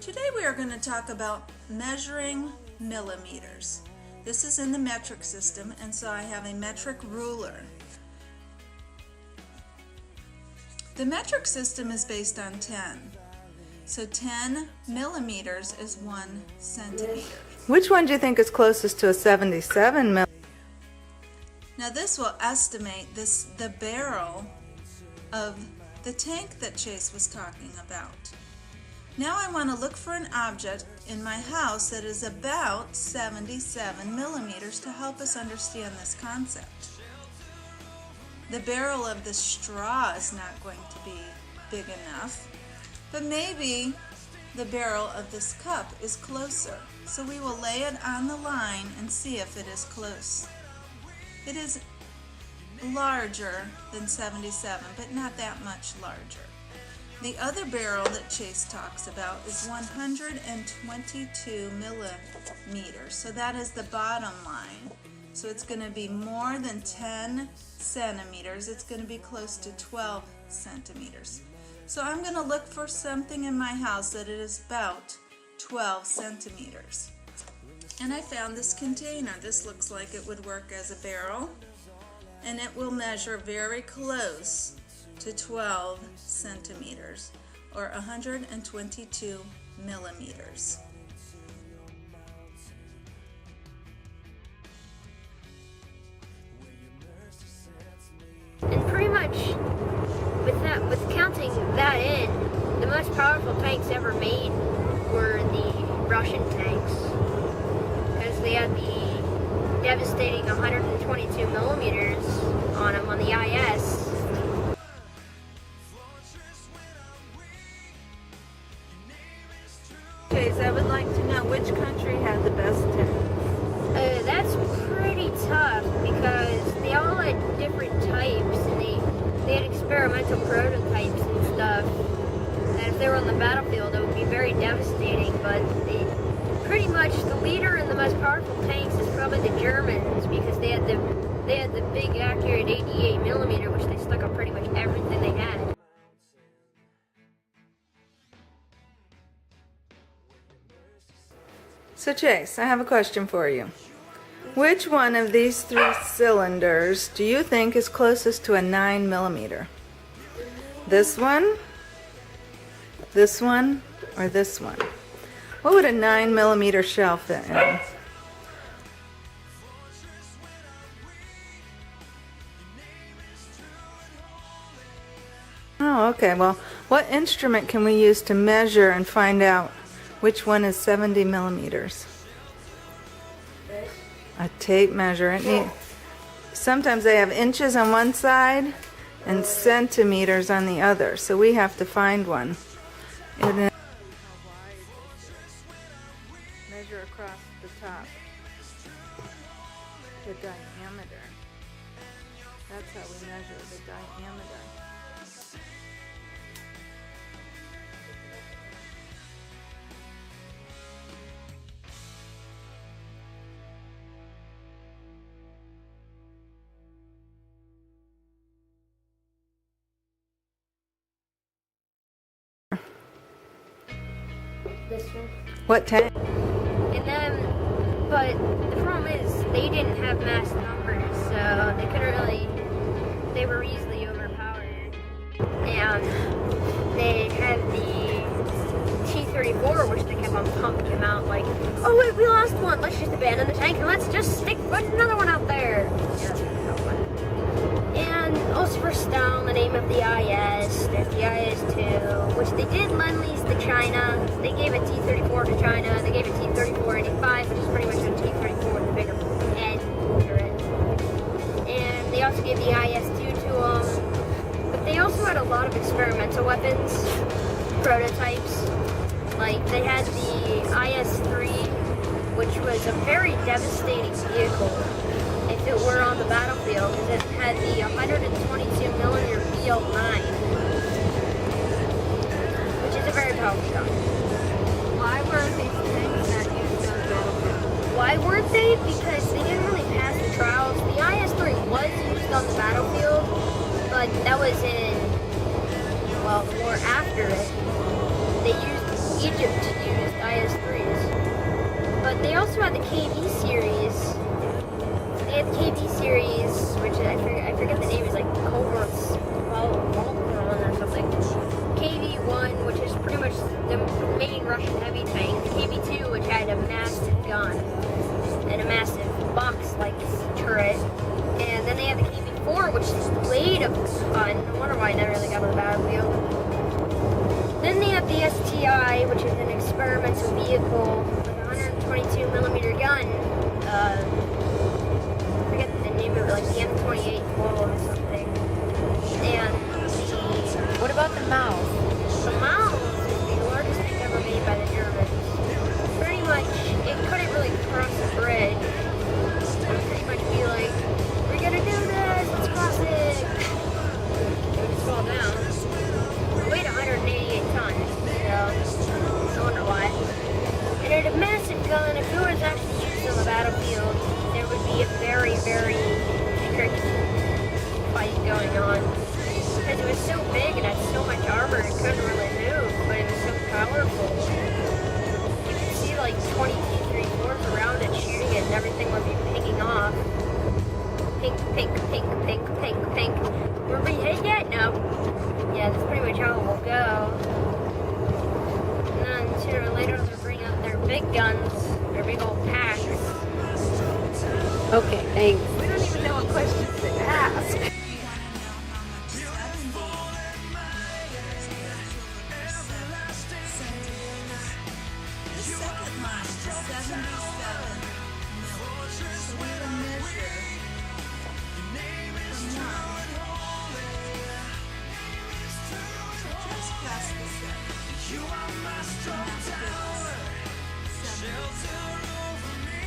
Today we are going to talk about measuring millimeters. This is in the metric system, and so I have a metric ruler. The metric system is based on 10. So 10 millimeters is 1 centimeter. Which one do you think is closest to a 77 millimeter? Now this will estimate the barrel of the tank that Chase was talking about. Now I want to look for an object in my house that is about 77 millimeters to help us understand this concept. The barrel of the straw is not going to be big enough, but maybe the barrel of this cup is closer. So we will lay it on the line and see if it is close. It is larger than 77, but not that much larger. The other barrel that Chase talks about is 122 millimeters. So that is the bottom line. So it's going to be more than 10 centimeters. It's going to be close to 12 centimeters. So I'm going to look for something in my house that it is about 12 centimeters. And I found this container. This looks like it would work as a barrel, and it will measure very close to 12 centimeters, or 122 millimeters. And pretty much with counting that in, the most powerful tanks ever made were the Russian tanks, because they had the devastating 122 millimeters on them on the IS. Chase, I would like to know which country had the best tanks. That's pretty tough because they all had different types, and they had experimental prototypes and stuff. And if they were on the battlefield, it would be very devastating. But pretty much the leader and the most powerful tanks is probably the Germans, because they had the big accurate 88 millimeter, which they stuck on pretty much everything they had. So Chase, I have a question for you. Which one of these 3 cylinders do you think is closest to a 9 millimeter? This one, or this one? What would a 9 millimeter shell fit in? Oh, okay. Well, what instrument can we use to measure and find out which one is 70 millimeters? A tape measure. Sometimes they have inches on one side and centimeters on the other, so we have to find one. And then measure across the top, the diameter. That's how we measure the diameter. This one. What tank? And then, but the problem is they didn't have mass numbers, so they couldn't really, they were easily overpowered. And they had the T-34, which they kept on pumping them out like, oh wait, we lost one, let's just abandon the tank and let's just put another one out there. And also for Stone, the name of the IS, there's the IS-2, which they did lend-lease to China. They gave a T-34 to China. They gave a T-34-85, which is pretty much a T-34 with a bigger head for it. And they also gave the IS-2 to them. But they also had a lot of experimental weapons, prototypes. Like, they had the IS-3, which was a very devastating vehicle if it were on the battlefield, because it had the 122 millimeter BL-9, which is a very powerful gun. Why were these tanks not used on the battlefield? Why weren't they? Because they didn't really pass the trials. The IS-3 was used on the battlefield, but that was in, well, more after it. They used Egypt used IS-3s. But they also had the KV series. They had the KV series, which I forget the name, is like Cohorts Voltron or something. KV-1, which is pretty much the main Russian heavy tank. KV-2, which had a massive gun and a massive box-like turret. And then they had the KV-4, which weighed a ton. No wonder why I never really got on the battlefield. Then they have the STI, which is an experimental vehicle with a 122mm gun. I forget the name of it, like the M2812 or something. And What about the Mouse? the Mouse is the largest tank ever made by the Germans. Pretty much, it couldn't really cross the bridge. It would pretty much be like, we're gonna do this, let's cross it. It would fall down. It weighed 188 tons, so no wonder why. And it had a massive gun. If it was actually used on the battlefield, there would be a very, very strict fight going on. Because it was so big and had so much armor, it couldn't really move, but it was so powerful. You could see like 20 T-34s around it shooting it and everything would be picking off. Pink, pink, pink, pink, pink, pink. Were we hit yet? No. Yeah, that's pretty much how it will go. And then sooner or later they'll bring out their big guns, their big old packs. Okay, thanks. We don't even know what questions to ask. You want to know how much 70 centimeters. The second line is 70